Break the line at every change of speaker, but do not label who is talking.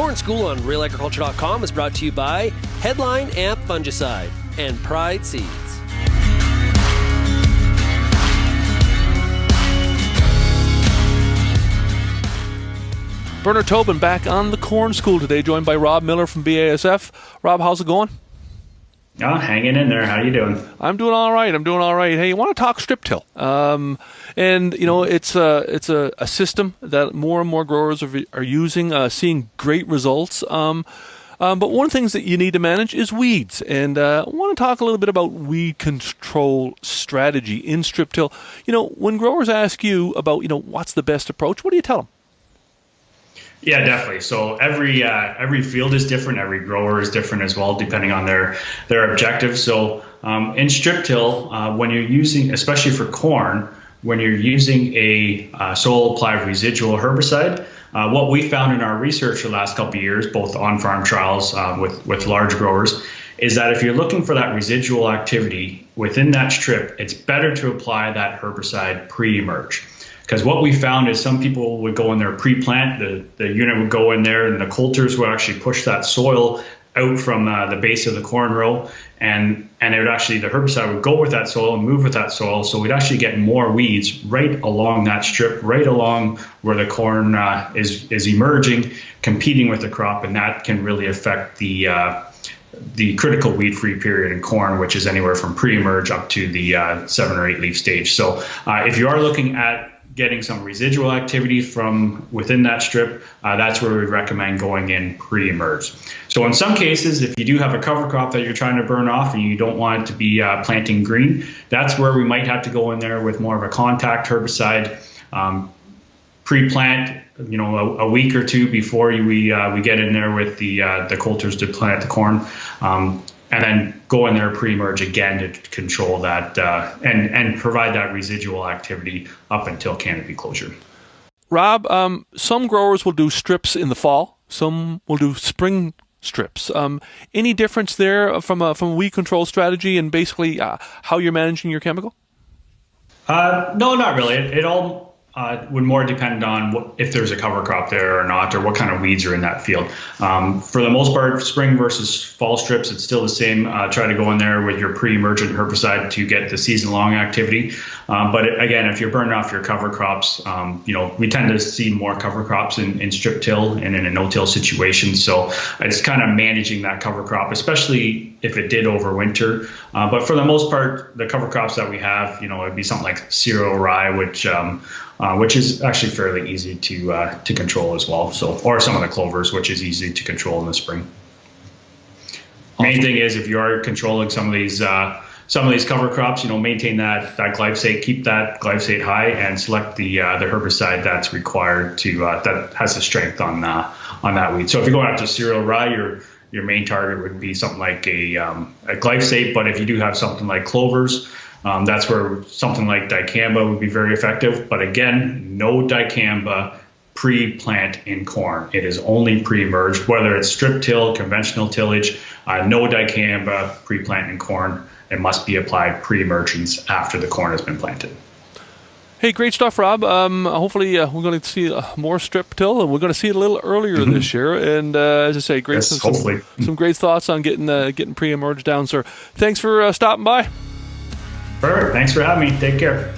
Corn School on RealAgriculture.com is brought to you by Headline Amp Fungicide and Pride Seeds.
Bernard Tobin back on the Corn School today, joined by Rob Miller from BASF. Rob, how's it going?
Oh, hanging in there. How you doing?
I'm doing all right. Hey, you want to talk strip till? And you know, it's a system that more and more growers are using, seeing great results. But one of the things that you need to manage is weeds. And I want to talk a little bit about weed control strategy in strip till. You know, when growers ask you about, what's the best approach, what do you tell them?
Yeah, definitely. So every field is different. Every grower is different as well, depending on their objectives. So in strip till, when you're using, especially for corn, when you're using a soil applied residual herbicide, what we found in our research the last couple of years, both on-farm trials with large growers, is that if you're looking for that residual activity within that strip, it's better to apply that herbicide pre-emerge. Because what we found is some people would go in there pre-plant, the unit would go in there and the coulters would actually push that soil out from the base of the corn row, and it would actually, the herbicide would go with that soil and move with that soil, so we'd actually get more weeds right along that strip, right along where the corn is emerging, competing with the crop, and that can really affect the critical weed-free period in corn, which is anywhere from pre-emerge up to the 7 or 8 leaf stage. So if you are looking at getting some residual activity from within that strip, that's where we recommend going in pre-emerge. So in some cases, if you do have a cover crop that you're trying to burn off and you don't want it to be planting green, that's where we might have to go in there with more of a contact herbicide, pre-plant, a week or two before we get in there with the coulters to plant the corn. And then go in there pre-emerge again to control that and provide that residual activity up until canopy closure.
Rob, some growers will do strips in the fall. Some will do spring strips. Any difference there from a weed control strategy and basically how you're managing your chemical?
No, not really. It all would more depend on if there's a cover crop there or not, or what kind of weeds are in that field. For the most part, spring versus fall strips, it's still the same. Try to go in there with your pre-emergent herbicide to get the season-long activity. But again, if you're burning off your cover crops, we tend to see more cover crops in strip till and in a no-till situation. So it's kind of managing that cover crop, especially if it did overwinter. But for the most part, the cover crops that we have, it'd be something like cereal rye, which is actually fairly easy to control as well. So, or some of the clovers, which is easy to control in the spring. Main thing is if you are controlling some of these cover crops, maintain that glyphosate, keep that glyphosate high, and select the herbicide that's required that has the strength on that weed. So if you're going after cereal rye, your main target would be something like a glyphosate. But if you do have something like clovers, that's where something like dicamba would be very effective. But again, no dicamba pre-plant in corn. It is only pre-emerge, whether it's strip till, conventional tillage, no dicamba pre-plant in corn. It must be applied pre-emergence after the corn has been planted.
Hey, great stuff, Rob. Hopefully we're going to see more strip till, and we're going to see it a little earlier this year. And as I say, some great thoughts on getting pre-emerge down, sir. Thanks for stopping by.
Perfect. Thanks for having me. Take care.